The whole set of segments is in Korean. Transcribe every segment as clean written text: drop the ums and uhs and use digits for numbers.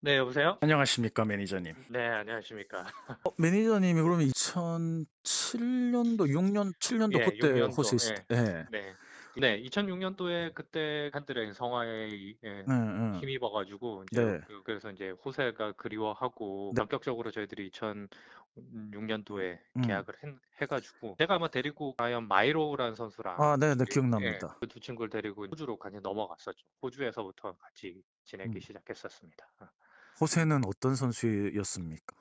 네, 여보세요? 안녕하십니까, 매니저님. 네, 안녕하십니까. 매니저님이 그러면 2007년도, 6년, 7년도 예, 그때 6년도, 호세시, 예. 예, 네. 네, 2006년도에 그때 한들의 성화에 응, 응, 힘입어가지고, 이제, 네, 그래서 이제 호세가 그리워하고, 네, 본격적으로 저희들이 2006년도에 응. 계약을 해가지고, 제가 아마 데리고 과연 마이로라는 선수랑, 아, 네, 네, 예, 기억납니다. 그 두 친구를 데리고 호주로 같이 넘어갔었죠. 호주에서부터 같이 지내기 음. 시작했었습니다. 호세는 어떤 선수였습니까?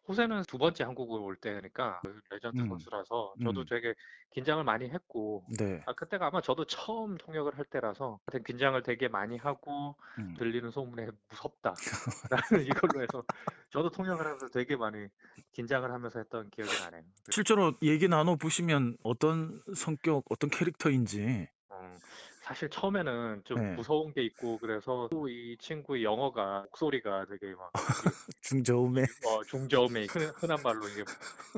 호세는 두 번째 한국을 올 때니까 그 레전드 음, 선수라서 저도 음, 되게 긴장을 많이 했고, 네, 그때가 아마 저도 처음 통역을 할 때라서 하여튼 긴장을 되게 많이 하고, 음. 들리는 소문에 무섭다라는 이걸로 해서 저도 통역을 하면서 되게 많이 긴장을 하면서 했던 기억이 나네요. 실제로 얘기 나눠보시면 어떤 성격, 어떤 캐릭터인지, 음, 사실 처음에는 좀 네, 무서운 게 있고 그래서 또 이 친구의 영어가 목소리가 되게 막 이게 중저음에, 중저음의 흔한 말로 이게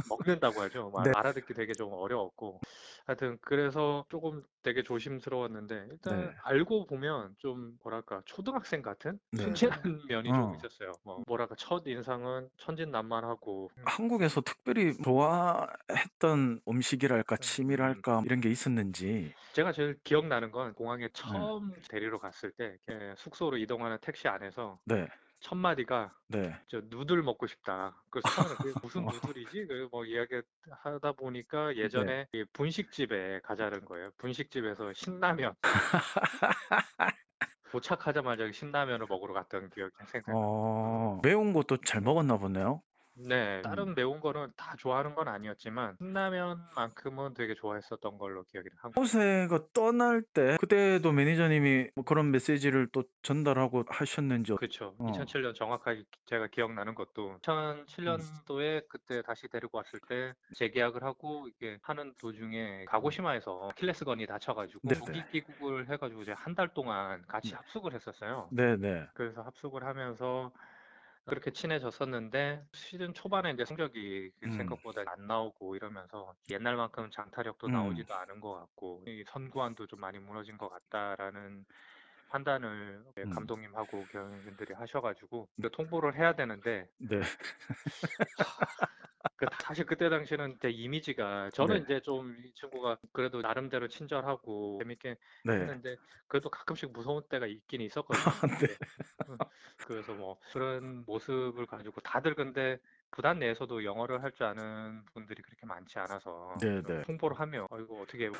먹는다고 하죠. 네, 알아듣기 되게 좀 어려웠고. 하여튼 그래서 조금 되게 조심스러웠는데 네, 일단 알고 보면 좀 뭐랄까 초등학생 같은 네, 네. 순진한 면이 좀 어. 있었어요. 뭐 뭐랄까 첫 인상은 천진난만하고 한국에서 특별히 좋아했던 음식이랄까, 음, 취미랄까, 이런 게 있었는지, 제가 제일 기억나는 건 공항에 네, 처음 데리러 갔을 때 숙소로 이동하는 택시 안에서 네, 첫 마디가 네. 저 누들 먹고 싶다. 그래서 처음에는 그게 무슨 누들이지? 그뭐 이야기하다 보니까 네. 예전에 이 분식집에 가자는 거예요. 분식집에서 신라면 도착하자마자 신라면을 먹으러 갔던 기억이 생생나요. 매운 것도 잘 먹었나 보네요. 네, 음. 다른 매운 거는 다 좋아하는 건 아니었지만 신라면만큼은 되게 좋아했었던 걸로 기억이 나요. 호세가 떠날 때, 그때도 매니저님이 뭐 그런 메시지를 또 전달하고 하셨는지, 그렇죠. 어, 2007년 정확하게 제가 기억나는 것도 음, 2007년도에 그때 다시 데리고 왔을 때 재계약을 하고 이게 하는 도중에 가고시마에서 아킬레스건이 다쳐가지고 네네. 조기 귀국을 해가지고 이제 한 달 동안 같이 네, 합숙을 했었어요. 네네. 그래서 합숙을 하면서 그렇게 친해졌었는데 시즌 초반에 이제 성적이 음, 생각보다 안 나오고 이러면서 옛날만큼 장타력도 음, 나오지도 않은 것 같고 이 선구안도 좀 많이 무너진 것 같다라는 판단을 음, 감독님하고 경영진들이 하셔가지고 그 통보를 해야 되는데 네, 사실 그때 당시에는 제 이미지가 저는 네, 이제 좀 이 친구가 그래도 나름대로 친절하고 재밌게 네, 했는데 그래도 가끔씩 무서운 때가 있긴 있었거든요. 네, 음, 그래서 뭐 그런 모습을 가지고 다들 근데 구단 내에서도 영어를 할 줄 아는 분들이 그렇게 많지 않아서 네네. 통보를 하면 이거 어떻게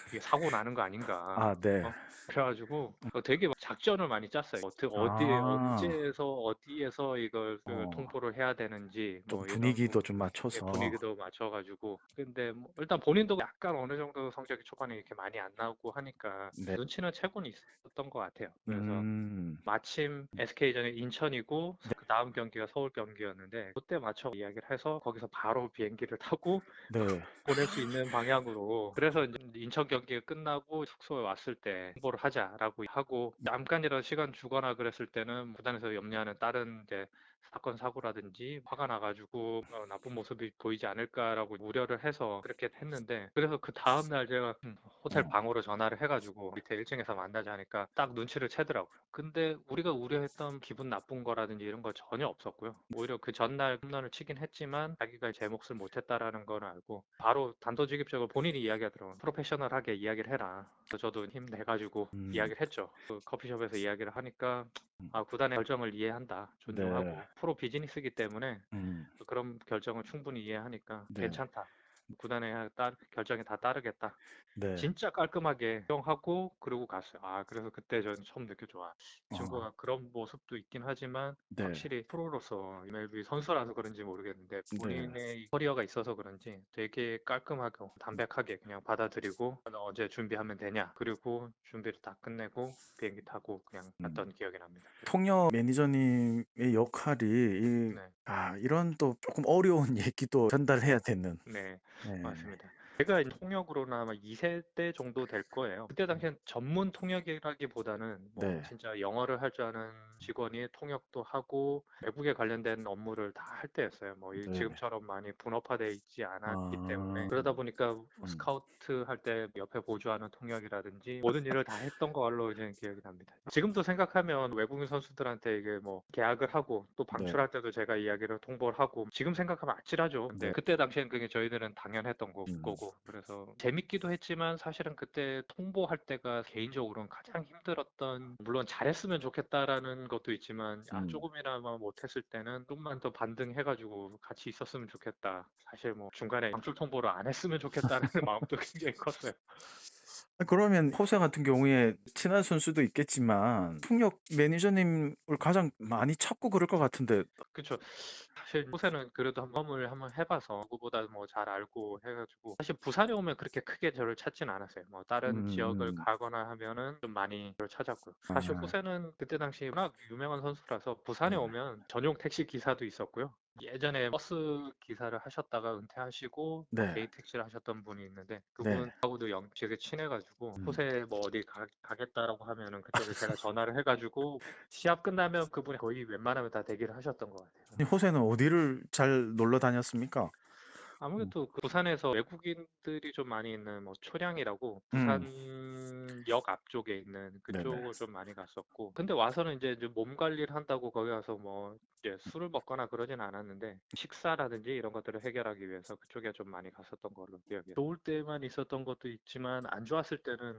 이게 사고 나는 거 아닌가 아, 네. 그래가지고 되게 막 작전을 많이 짰어요. 어디에 아, 언제에서 어디에서 이걸 어, 통보를 해야 되는지 좀 뭐 이런 분위기도 좀 맞춰서, 분위기도 맞춰가지고 근데 뭐 일단 본인도 약간 어느 정도 성적이 초반에 이렇게 많이 안 나오고 하니까 네, 눈치는 채고는 있었던 것 같아요. 그래서 음, 마침 SK전이 인천이고 네, 그 다음 경기가 서울 경기였는데 그때 맞춰 이야기를 해서 거기서 바로 비행기를 타고 네, 보낼 수 있는 방향으로 그래서 이제 인천 경기가 끝나고 숙소에 왔을 때 홍보를 하자라고 하고 잠깐이라도 시간 주거나 그랬을 때는 구단에서 염려하는 다른 이제 사건 사고라든지 화가 나가지고 나쁜 모습이 보이지 않을까라고 우려를 해서 그렇게 했는데 그래서 그 다음 날 제가 호텔 어, 방으로 전화를 해가지고 밑에 1층에서 만나자 하니까 딱 눈치를 채더라고요. 근데 우리가 우려했던 기분 나쁜 거라든지 이런 거 전혀 없었고요. 오히려 그 전날 홈런을 치긴 했지만 자기가 제 몫을 못했다라는 걸 알고 바로 단도직입적으로 본인이 이야기하더라고요. 프로페셔널하게 이야기를 해라. 그래서 저도 힘내가지고 음, 이야기를 했죠. 그 커피숍에서 이야기를 하니까 음, 구단의 결정을 이해한다. 네, 존중하고 프로 비즈니스이기 때문에 음, 그런 결정을 충분히 이해하니까 네, 괜찮다. 구단의 결정에 다 따르겠다. 네, 진짜 깔끔하게 수정하고 그러고 갔어요. 그래서 그때 저는 처음 느꼈죠. 어, 친구가 그런 모습도 있긴 하지만 네, 확실히 프로로서 MLB 선수라서 그런지 모르겠는데 네, 본인의 커리어가 있어서 그런지 되게 깔끔하고 담백하게 그냥 받아들이고 언제 준비하면 되냐. 그리고 준비를 다 끝내고 비행기 타고 그냥 음. 갔던 기억이 납니다. 통역 매니저님의 역할이, 네. 이런 또 조금 어려운 얘기도 전달해야 되는, 네, 네, 맞습니다. 제가 통역으로는 아마 2세대 정도 될 거예요. 그때 당시엔 전문 통역이라기보다는 뭐 네. 진짜 영어를 할 줄 아는 직원이 통역도 하고 외국에 관련된 업무를 다 할 때였어요. 뭐 네. 지금처럼 많이 분업화돼 있지 않았기 때문에 아. 그러다 보니까 음. 스카우트 할 때 옆에 보조하는 통역이라든지 모든 일을 다 했던 걸로 저는 기억이 납니다. 지금도 생각하면 외국인 선수들한테 이게 뭐 계약을 하고 또 네. 방출할 때도 제가 이야기를 통보를 하고 지금 생각하면 아찔하죠. 근데 네. 그때 당시엔 그게 저희들은 당연했던 거고 그래서 재밌기도 했지만 사실은 그때 통보할 때가 개인적으로는 가장 힘들었던 물론 잘했으면 좋겠다라는 것도 있지만 조금이나마 못했을 때는 좀만 더 반등해가지고 같이 있었으면 좋겠다. 사실 뭐 중간에 방출 통보를 안 했으면 좋겠다는 마음도 굉장히 컸어요. 그러면 호세 같은 경우에 친한 선수도 있겠지만 통역 매니저님을 가장 많이 찾고 그럴 것 같은데. 그쵸. 사실 요새는 그래도 한번 해봐서 누구보다 뭐 잘 알고 해가지고 사실 부산에 오면 그렇게 크게 저를 찾진 않았어요. 뭐 다른 지역을 음. 가거나 하면은 좀 많이 저를 찾았고요. 사실 아. 호세는 그때 당시 워낙 유명한 선수라서 부산에 네. 오면 전용 택시 기사도 있었고요. 예전에 버스 기사를 하셨다가 은퇴하시고 네. 개인 택시를 하셨던 분이 있는데 네. 그분하고도 되게 친해가지고 호세 뭐 어디 가겠다라고 하면은 그때도 제가 전화를 해가지고 시합 끝나면 그분이 거의 웬만하면 다 대기를 하셨던 것 같아요. 호세는 어디를 잘 놀러 다녔습니까? 아무래도 그 부산에서 외국인들이 좀 많이 있는 뭐 초량이라고 음. 부산역 앞쪽에 있는 네네. 그쪽을 좀 많이 갔었고 근데 와서는 이제 몸 관리를 한다고 거기 가서 뭐 이제 술을 먹거나 그러진 않았는데 식사라든지 이런 것들을 해결하기 위해서 그쪽에 좀 많이 갔었던 걸로 기억해요. 좋을 때만 있었던 것도 있지만 안 좋았을 때는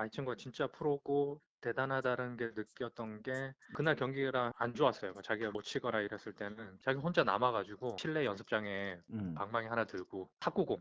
이 친구가 진짜 프로고 대단하다는 게 느꼈던 게 그날 경기가 안 좋았어요. 뭐 자기가 못 치거나 이랬을 때는 자기 혼자 남아가지고 실내 연습장에 음. 방망이 하나 들고 탁구공,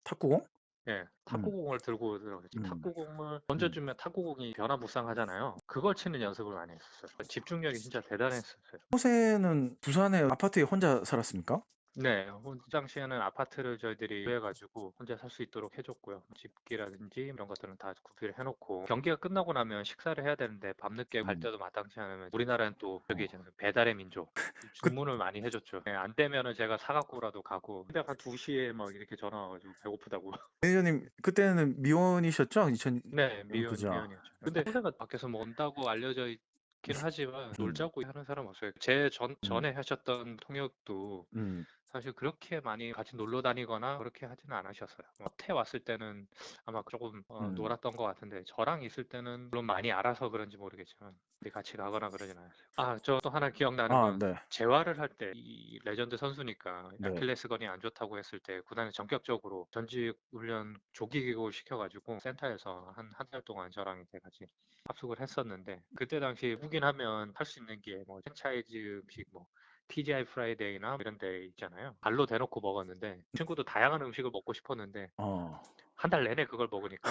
탁구공? 예, 음. 탁구공을 들고 들어가지. 음. 탁구공을 던져주면 탁구공이 변화무쌍하잖아요. 그걸 치는 연습을 많이 했었어요. 집중력이 진짜 대단했었어요. 호세는 부산에 아파트에 혼자 살았습니까? 네, 당시에는 아파트를 저희들이 구해가지고 혼자 살 수 있도록 해줬고요. 집기라든지 이런 것들은 다 구비를 해놓고 경기가 끝나고 나면 식사를 해야 되는데 밤늦게 갈 때도 마땅치 않으면 우리나라는 또 저기 있잖아요. 배달의 민족 그 주문을 많이 해줬죠. 네, 안 되면은 제가 사갖고라도 가고 새벽 한 2시에 막 이렇게 전화 와가지고 배고프다고. 매니저님 그때는 미혼이셨죠? 네, 그죠? 미연이었죠. 근데 호세가 밖에서 뭐 온다고 알려져 있긴 하지만 음. 놀자고 하는 사람 없어요. 전에 하셨던 통역도 음. 사실 그렇게 많이 같이 놀러 다니거나 그렇게 하지는 않으셨어요. 겉에 왔을 때는 아마 조금 음. 놀았던 것 같은데 저랑 있을 때는 물론 많이 알아서 그런지 모르겠지만 우리 같이 가거나 그러진 않았어요. 저 또 하나 기억나는 건 네. 재활을 할 때 이 레전드 선수니까 네. 아킬레스건이 안 좋다고 했을 때 구단에 전격적으로 전직 훈련 조기 기급을 시켜가지고 센터에서 한 달 동안 저랑 이제 같이 합숙을 했었는데 그때 당시 후긴 하면 할 수 있는 게 뭐 프랜차이즈 음식 뭐 TGI 프라이데이나 이런 데 있잖아요. 발로 대놓고 먹었는데 친구도 다양한 음식을 먹고 싶었는데 어. 한 달 내내 그걸 먹으니까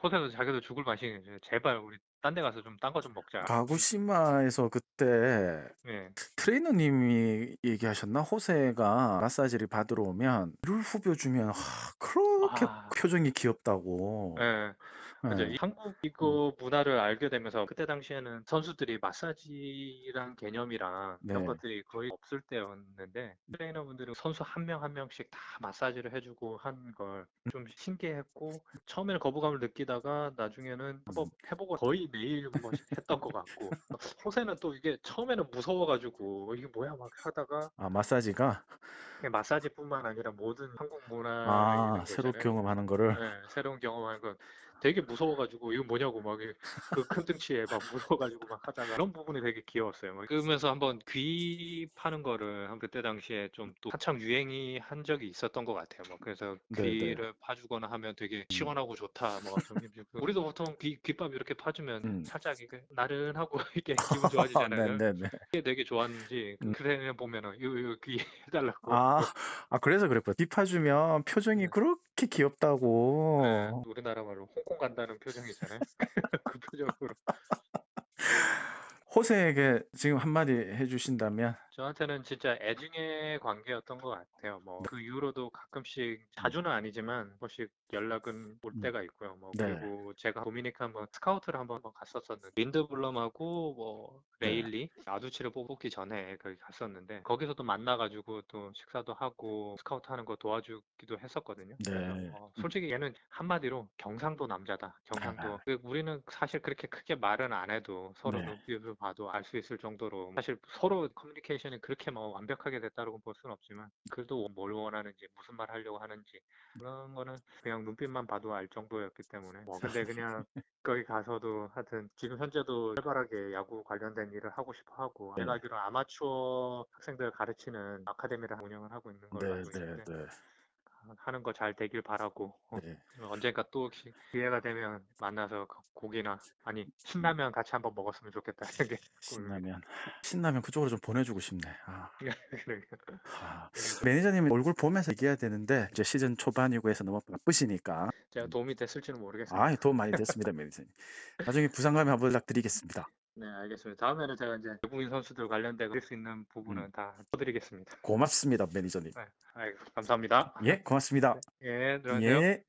호세도 자기도 죽을 맛이 제발 우리 딴 데 가서 좀 딴 거 좀 먹자. 가고시마에서 그때 예. 트레이너님이 얘기하셨나? 호세가 마사지를 받으러 오면 물 후벼 주면 그렇게 아, 표정이 귀엽다고. 예. 맞아요. 예. 한국 음. 이거 문화를 알게 되면서 그때 당시에는 선수들이 마사지랑 개념이랑 이런 네. 것들이 거의 없을 때였는데 트레이너분들은 선수 한 명 한 명씩 다 마사지를 해주고 한 걸 좀 신기했고 처음에는 거부감을 느끼다가 나중에는 한번 해보고 거의 매일 한 번씩 했던 것 같고 호세는 또 이게 처음에는 무서워가지고 이게 뭐야 막 하다가 마사지가 마사지뿐만 아니라 모든 한국 문화에 있는 거 새로 있잖아요. 경험하는 거를. 네, 새로운 경험하는 건 되게 무서워가지고 이거 뭐냐고 막 그 큰 등치에 막 무서워가지고 막 하다가 그런 부분이 되게 귀여웠어요. 막 그러면서 한번 귀 파는 거를 그때 당시에 좀 또 한창 유행이 한 적이 있었던 것 같아요. 뭐 그래서 네네. 귀를 파주거나 하면 되게 시원하고 좋다. 뭐 좀 우리도 보통 귀밥 이렇게 파주면 살짝 이게 나른하고 이게 기분 좋아지잖아요. 네네네. 이게 되게 좋았는지 그 트레이너 보면은 이거 귀 해달라고. 아, 그래서 그랬구나. 딥해주면 표정이 네. 그렇게 네, 귀엽다고. 우리나라 말로 홍콩 간다는 표정 있잖아요. 그 표정으로. 호세에게 지금 한마디 해주신다면? 저한테는 진짜 애증의 관계였던 것 같아요. 뭐 그 이후로도 가끔씩 자주는 아니지만 한 번씩 연락은 올 음. 때가 있고요. 뭐 네. 그리고 제가 도미니카 한번 스카우트를 한번 갔었었는데 린드블럼하고 뭐 네. 레일리 아두치를 뽑기 전에 거기 갔었는데 거기서도 만나가지고 또 식사도 하고 스카우트 하는 거 도와주기도 했었거든요. 그래서 네. 솔직히 얘는 한마디로 경상도 남자다. 아. 경상도. 우리는 사실 그렇게 크게 말은 안 해도 서로 네. 눈빛을 봐도 알 수 있을 정도로 사실 서로 커뮤니케이션이 그렇게 뭐 완벽하게 됐다고 볼 수는 없지만 그래도 뭘 원하는지 무슨 말 하려고 하는지 그런 거는 그냥 눈빛만 봐도 알 정도였기 때문에 뭐 근데 그냥 거기 가서도 하여튼 지금 현재도 활발하게 야구 관련된 일을 하고 싶어 하고 네. 제가 알기로 아마추어 학생들 가르치는 아카데미를 운영을 하고 있는 걸로 네. 알고 네. 있는데 네. 하는 거 잘 되길 바라고 네. 언젠가 또 혹시 기회가 되면 만나서 고기나 아니 신라면 같이 한번 먹었으면 좋겠다 이런 게 꿈입니다. 신라면. 신라면 그쪽으로 좀 보내주고 싶네. 아. 그러니까 아. 그래서 매니저님 얼굴 보면서 얘기해야 되는데 이제 시즌 초반이고 해서 너무 바쁘시니까. 제가 도움이 됐을지는 모르겠습니다. 아, 도움 많이 됐습니다, 매니저님. 나중에 부산 가면 한번 연락드리겠습니다. 네, 알겠습니다. 다음에는 제가 이제 외국인 선수들 관련된 할 수 있는 음. 부분은 다 해드리겠습니다. 고맙습니다, 매니저님. 네, 아이고, 감사합니다. 예, 고맙습니다. 네, 예, 들어가세요. 예.